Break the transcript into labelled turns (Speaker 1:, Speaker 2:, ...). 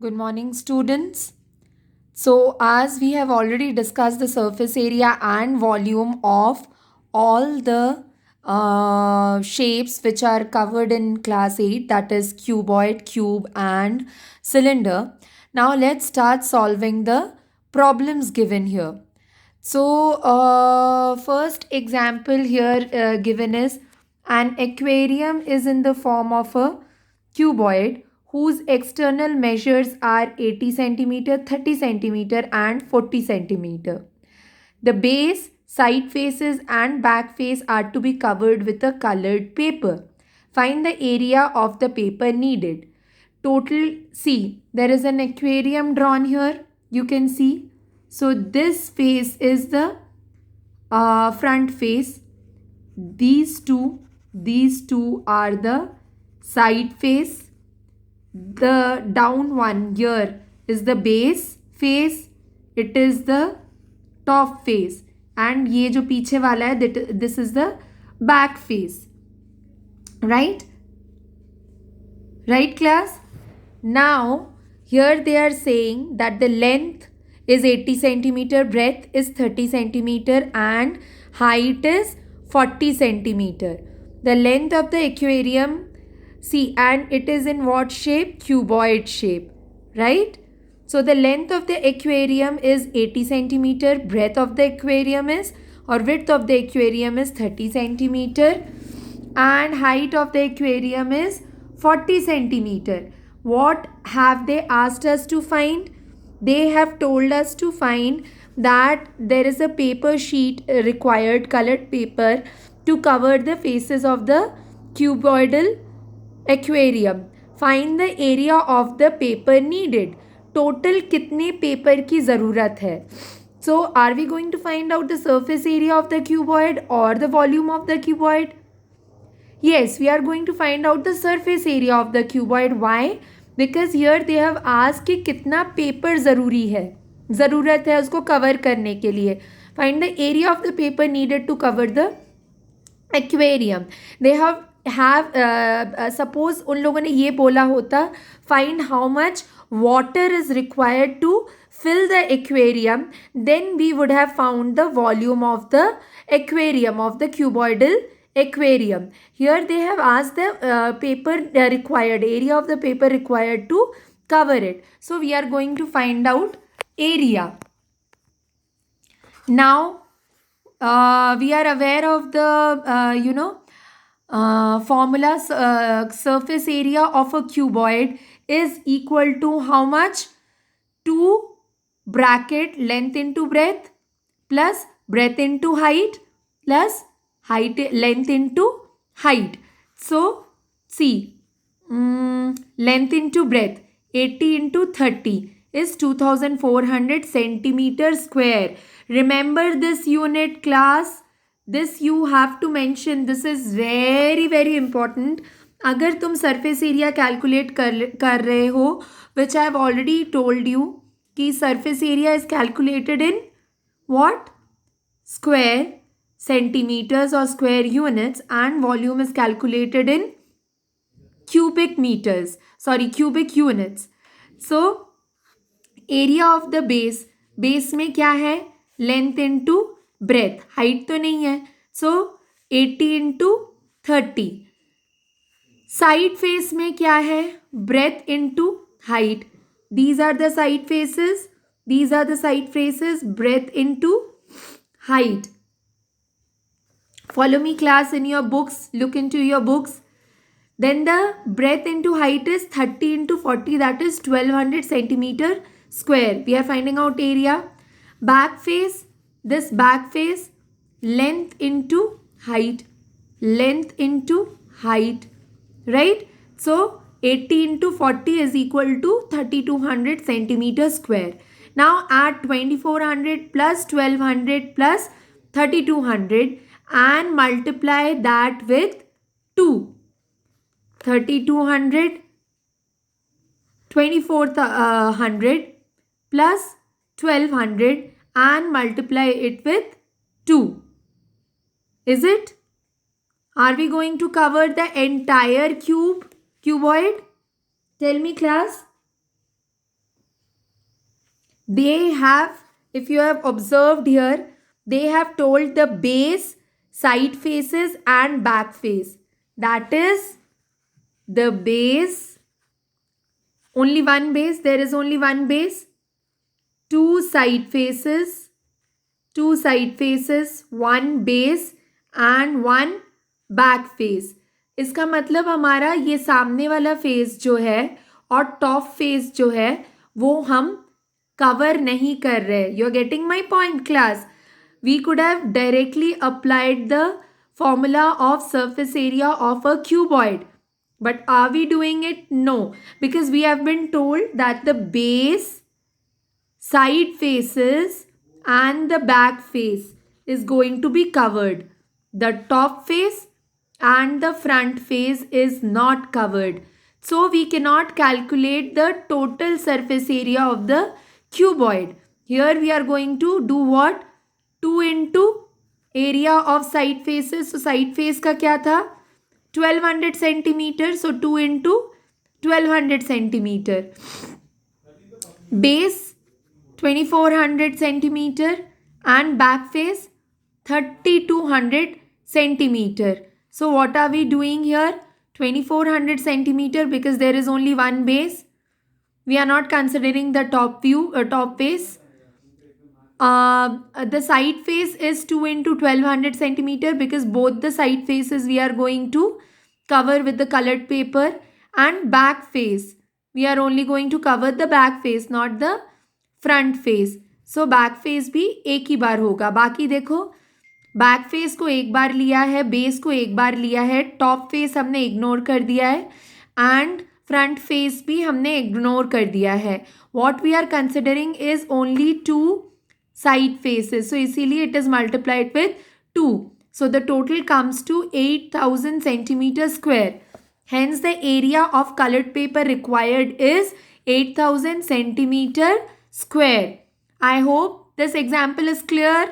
Speaker 1: Good morning, students. So, as we have already discussed the surface area and volume of all the shapes which are covered in class 8, that is cuboid, cube, and cylinder. Now, let's start solving the problems given here. So, first example here given is an aquarium is in the form of a cuboid whose external measures are 80 centimeter, 30 centimeter, and 40 centimeter. The base, side faces, and back face are to be covered with a colored paper. Find the area of the paper needed. Total, see, there is an aquarium drawn here. You can see. So, this face is the front face. These two are the side face. The down one here is the base face. It is the top face. And ये जो पीछे वाला है, this is the back face. Right? Right, class? Now, here they are saying that the length is 80 centimeter, breadth is 30 centimeter, and height is 40 centimeter. The length of the aquarium, see, and it is in what shape? Cuboid shape, right? So, the length of the aquarium is 80 centimeter, breadth of the aquarium is, or width of the aquarium is 30 centimeter, and height of the aquarium is 40 centimeter. What have they asked us to find? They have told us to find that there is a paper sheet required, colored paper, to cover the faces of the cuboidal aquarium. Find the area of the paper needed. Total कितने paper की ज़रूरत है? So, are we going to find out the surface area of the cuboid or the volume of the cuboid? Yes, we are going to find out the surface area of the cuboid. Why? Because here they have asked कि कितना paper ज़रूरी है, ज़रूरत है उसको cover करने के लिए. Find the area of the paper needed to cover the aquarium. They have suppose उन लोगों ने ये बोला होता find how much water is required to fill the aquarium, then we would have found the volume of the aquarium, of the cuboidal aquarium. Here they have asked the paper required, area of the paper required to cover it. So we are going to find out area. Now we are aware of the formula. Surface area of a cuboid is equal to how much? 2 bracket length into breadth plus breadth into height plus height length into height. So see, length into breadth, 80 into 30 is 2400 centimeter square. Remember this unit, class. This you have to mention. This is very very important. अगर तुम surface area calculate कर रहे हो, which I have already told you कि surface area is calculated in what? Square centimeters or square units, and volume is calculated in cubic meters, sorry, cubic units. So area of the base, base में क्या है? Length into breadth, height तो नहीं है. So 80 into 30. Side face में क्या है? Breadth into height. These are the side faces. These are the side faces. Breadth into height. Follow me, class, in your books. Look into your books. Then the breadth into height is 30 into 40, that is 1200 centimeter square. We are finding out area. Back face, this back face, length into height. Length into height. Right? So 80 into 40 is equal to 3200 centimeter square. Now add 2400 plus 1200 plus 3200 and multiply that with 2. 3200, 2400 plus 1200 and multiply it with 2. Is it? Are we going to cover the entire cuboid? Tell me, class. They have, if you have observed here, they have told the base, side faces and back face. That is the base, only one base, there is only one base, two side faces, one base and one back face. इसका मतलब हमारा ये सामने वाला face जो है और top face जो है वो हम कवर नहीं कर रहे. You are getting my point class. We could have directly applied the formula of surface area of a cuboid. But are we doing it? No, because we have been told that the base, side faces and the back face is going to be covered. The top face and the front face is not covered. So we cannot calculate the total surface area of the cuboid. Here we are going to do what? 2 into area of side faces. So side face का क्या था? 1200 centimeter. So 2 into 1200 centimeter. Base 2400 centimeter and back face 3200 centimeter. So what are we doing here? 2400 centimeter, because there is only one base. We are not considering the top view or top face. The side face is 2 into 1200 centimeter, because both the side faces we are going to cover with the colored paper, and back face we are only going to cover the back face, not the front face. So back face भी एक ही बार होगा. बाकी देखो, back face को एक बार लिया है, base को एक बार लिया है, टॉप फेस हमने इग्नोर कर दिया है एंड फ्रंट फेस भी हमने इग्नोर कर दिया है. What we are considering is only 2 side faces. So इसीलिए it is multiplied with 2. So the total comes to 8000 centimeter square. Hence the area of colored paper required is 8000 centimeter square. I hope this example is clear.